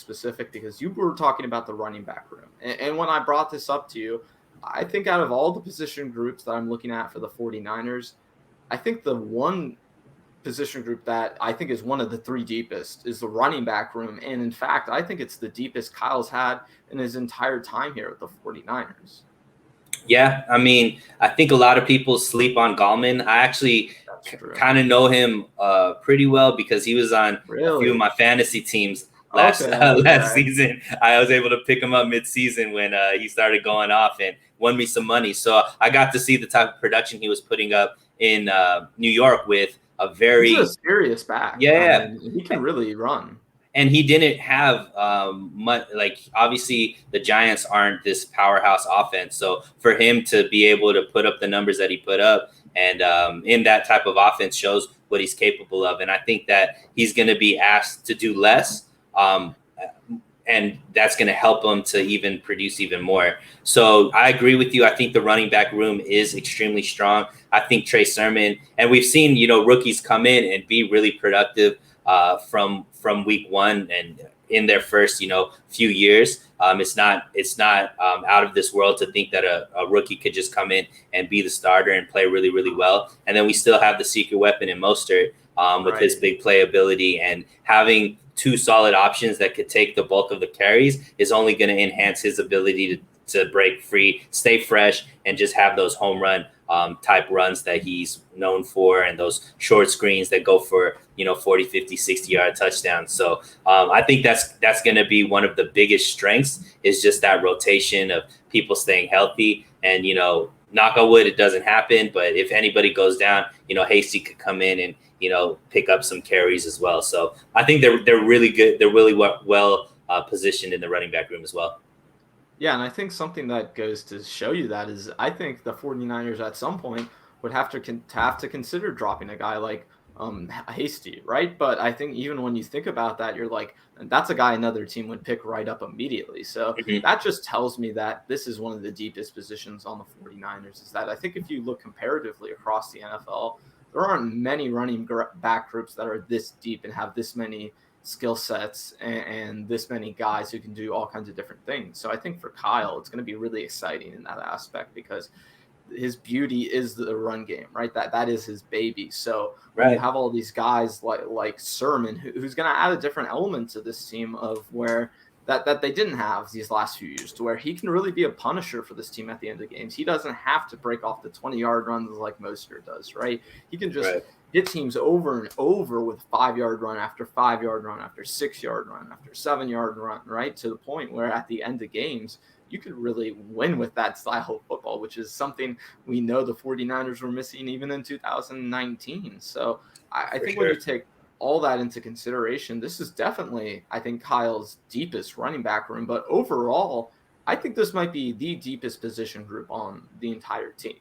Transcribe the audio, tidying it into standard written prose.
specific because you were talking about the running back room. And when I brought this up to you, I think out of all the position groups that I'm looking at for the 49ers, I think the one position group that I think is one of the three deepest is the running back room. And in fact, I think it's the deepest Kyle's had in his entire time here with the 49ers. Yeah, I mean, I think a lot of people sleep on Gallman. I actually kind of know him pretty well because he was on a few of my fantasy teams last season. I was able to pick him up mid-season when he started going off and won me some money. So I got to see the type of production he was putting up in New York with a very He's a serious back. Yeah, I mean, he can really run. And he didn't have much, like, obviously the Giants aren't this powerhouse offense. So for him to be able to put up the numbers that he put up and in that type of offense shows what he's capable of. And I think that he's going to be asked to do less. And that's going to help him to even produce even more. So I agree with you. I think the running back room is extremely strong. I think Trey Sermon, and we've seen, rookies come in and be really productive from week one and in their first, few years. It's not out of this world to think that a rookie could just come in and be the starter and play really, really well. And then we still have the secret weapon in Mostert with his big playability, and having two solid options that could take the bulk of the carries is only going to enhance his ability to break free, stay fresh, and just have those home run type runs that he's known for, and those short screens that go for 40, 50, 60-yard touchdowns. So I think that's going to be one of the biggest strengths, is just that rotation of people staying healthy. And knock on wood, it doesn't happen, but if anybody goes down, Hasty could come in and pick up some carries as well. So I think they're really good. They're really well positioned in the running back room as well. Yeah, and I think something that goes to show you that is, I think the 49ers at some point would have to consider dropping a guy like Hasty, right? But I think even when you think about that, you're like, that's a guy another team would pick right up immediately. So that just tells me that this is one of the deepest positions on the 49ers, is that I think if you look comparatively across the NFL, there aren't many running back groups that are this deep and have this many skill sets and this many guys who can do all kinds of different things. So I think for Kyle, it's going to be really exciting in that aspect, because his beauty is the run game, right? That is his baby. So when you have all these guys like Sermon, who's going to add a different element to this team of where that they didn't have these last few years, to where he can really be a punisher for this team at the end of games. He doesn't have to break off the 20-yard runs like Mostert does, right? He can just hit teams over and over with 5-yard run after 5-yard run after 6-yard run after 7-yard run, right? To the point where at the end of games, you could really win with that style of football, which is something we know the 49ers were missing even in 2019. So I think when you take all that into consideration, this is definitely, I think, Kyle's deepest running back room. But overall, I think this might be the deepest position group on the entire team.